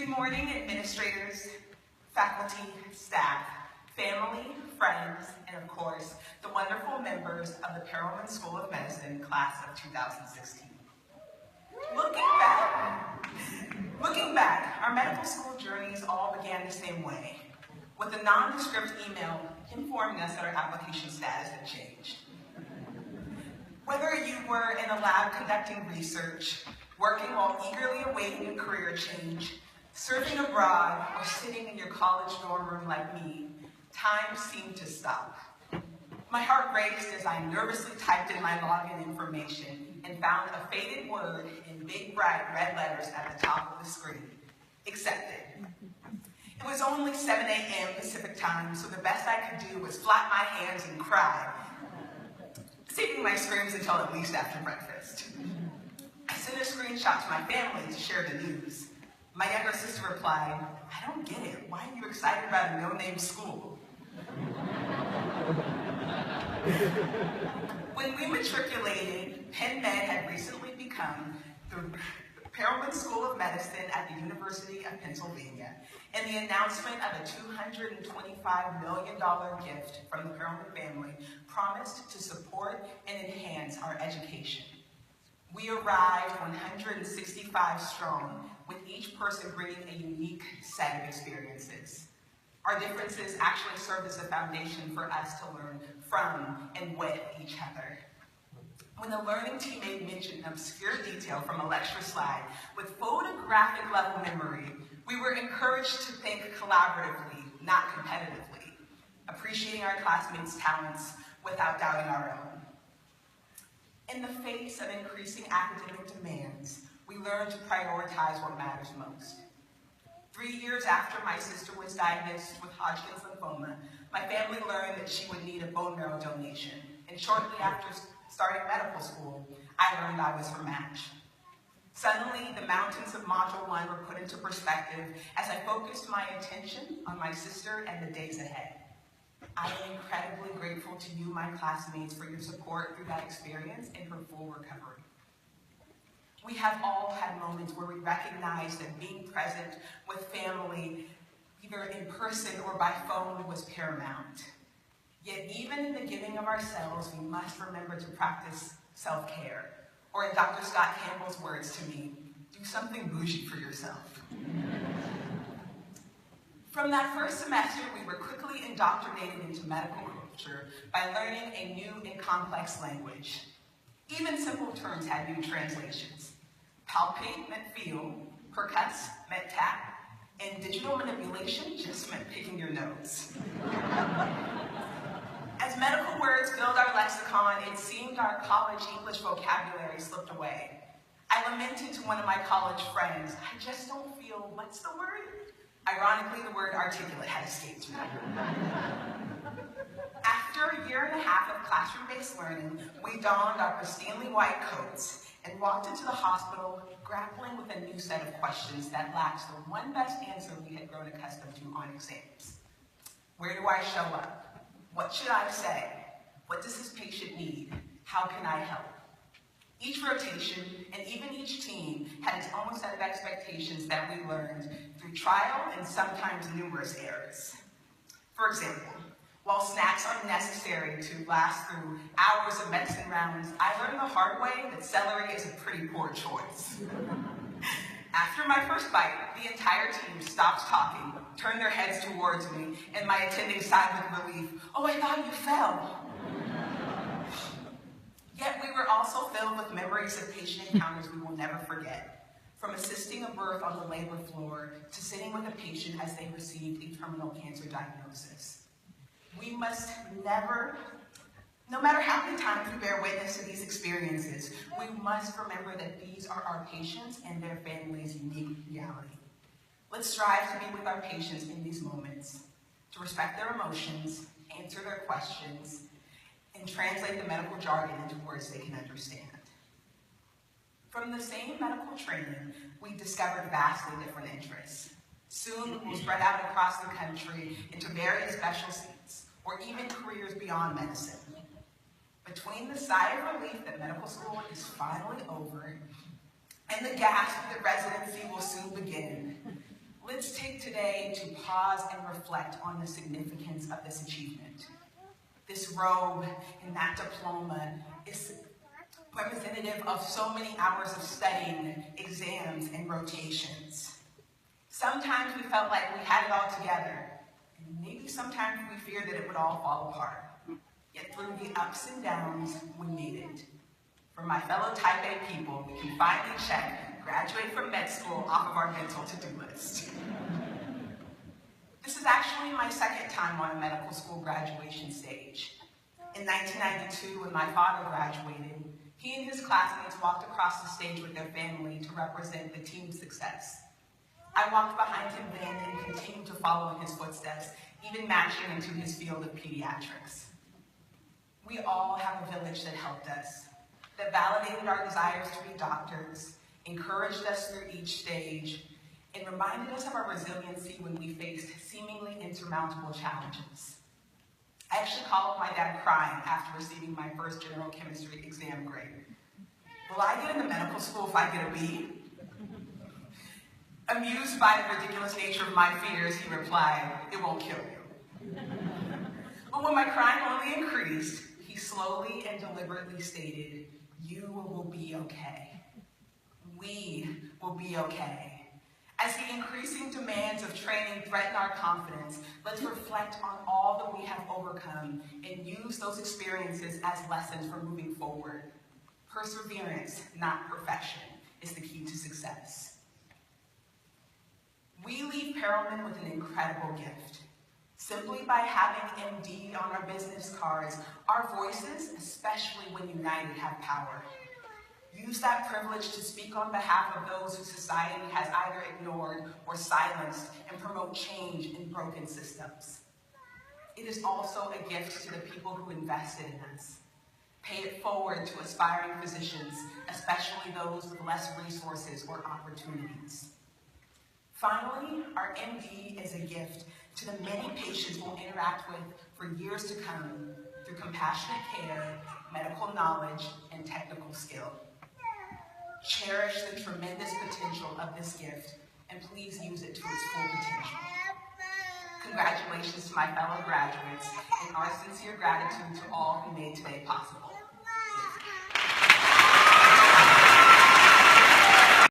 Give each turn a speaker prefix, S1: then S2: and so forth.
S1: Good morning, administrators, faculty, staff, family, friends, and of course, the wonderful members of the Perelman School of Medicine class of 2016. Looking back, our medical school journeys all began the same way, with a nondescript email informing us that our application status had changed. Whether you were in a lab conducting research, working while eagerly awaiting a career change, serving abroad, or sitting in your college dorm room like me, time seemed to stop. My heart raced as I nervously typed in my login information and found a faded word in big bright red letters at the top of the screen: accepted. It was only 7 a.m. Pacific time, so the best I could do was flap my hands and cry, saving my screams until at least after breakfast. I sent a screenshot to my family to share the news. My younger sister replied, "I don't get it. Why are you excited about a no-name school?" When we matriculated, Penn Med had recently become the Perelman School of Medicine at the University of Pennsylvania, and the announcement of a $225 million gift from the Perelman family promised to support and enhance our education. We arrived 165 strong, with each person bringing a unique set of experiences. Our differences actually served as a foundation for us to learn from and with each other. When the learning team made mention of obscure detail from a lecture slide with photographic level memory, we were encouraged to think collaboratively, not competitively, appreciating our classmates' talents without doubting our own. In the face of increasing academic demands, we learned to prioritize what matters most. 3 years after my sister was diagnosed with Hodgkin's lymphoma, my family learned that she would need a bone marrow donation, and shortly after starting medical school, I learned I was her match. Suddenly, the mountains of Module 1 were put into perspective as I focused my attention on my sister and the days ahead. I am incredibly grateful to you, my classmates, for your support through that experience and her full recovery. We have all had moments where we recognize that being present with family, either in person or by phone, was paramount. Yet even in the giving of ourselves, we must remember to practice self-care, or in Dr. Scott Campbell's words to me, do something bougie for yourself. From that first semester, we were quickly indoctrinated into medical culture by learning a new and complex language. Even simple terms had new translations. Palpate meant feel, percuss meant tap, and digital manipulation just meant picking your nose. As medical words filled our lexicon, it seemed our college English vocabulary slipped away. I lamented to one of my college friends, "I just don't feel," what's the word? Ironically, the word articulate had escaped me. After a year and a half of classroom-based learning, we donned our pristinely white coats and walked into the hospital, grappling with a new set of questions that lacked the one best answer we had grown accustomed to on exams. Where do I show up? What should I say? What does this patient need? How can I help? Each rotation, and even each team, had its own set of expectations that we learned through trial and sometimes numerous errors. For example, while snacks are necessary to last through hours of medicine rounds, I learned the hard way that celery is a pretty poor choice. After my first bite, the entire team stopped talking, turned their heads towards me, and my attending sighed with relief, "Oh, I thought you fell." Yet we were also filled with memories of patient encounters we will never forget, from assisting a birth on the labor floor to sitting with a patient as they received a terminal cancer diagnosis. We must never, no matter how many times we bear witness to these experiences, we must remember that these are our patients and their families' unique reality. Let's strive to be with our patients in these moments, to respect their emotions, answer their questions, and translate the medical jargon into words they can understand. From the same medical training, we discovered vastly different interests. Soon, we'll spread out across the country into various specialties, or even careers beyond medicine. Between the sigh of relief that medical school is finally over and the gasp that residency will soon begin, Let's take today to pause and reflect on the significance of this achievement. This robe and that diploma is representative of so many hours of studying, exams, and rotations. Sometimes we felt like we had it all together, and maybe sometimes we feared that it would all fall apart. Yet through the ups and downs, we made it. For my fellow Type A people, we can finally check graduate from med school off of our mental to-do list. This is actually my second time on a medical school graduation stage. In 1992, when my father graduated, he and his classmates walked across the stage with their family to represent the team's success. I walked behind him then and continued to follow in his footsteps, even matching into his field of pediatrics. We all have a village that helped us, that validated our desires to be doctors, encouraged us through each stage, and reminded us of our resiliency when we faced seemingly insurmountable challenges. I actually called my dad crying after receiving my first general chemistry exam grade. Will I get into medical school if I get a B? Amused by the ridiculous nature of my fears, he replied, "It won't kill you." But when my crying only increased, he slowly and deliberately stated, "You will be okay. We will be okay." As the increasing demands of training threaten our confidence, let's reflect on all that we have overcome and use those experiences as lessons for moving forward. Perseverance, not perfection, is the key to success. We leave Perelman with an incredible gift. Simply by having MD on our business cards, our voices, especially when united, have power. Use that privilege to speak on behalf of those who society has either ignored or silenced and promote change in broken systems. It is also a gift to the people who invested in us. Pay it forward to aspiring physicians, especially those with less resources or opportunities. Finally, our MD is a gift to the many patients we'll interact with for years to come through compassionate care, medical knowledge, and technical skill. Cherish the tremendous potential of this gift, and please use it to its full potential. Congratulations to my fellow graduates, and our sincere gratitude to all who made today possible.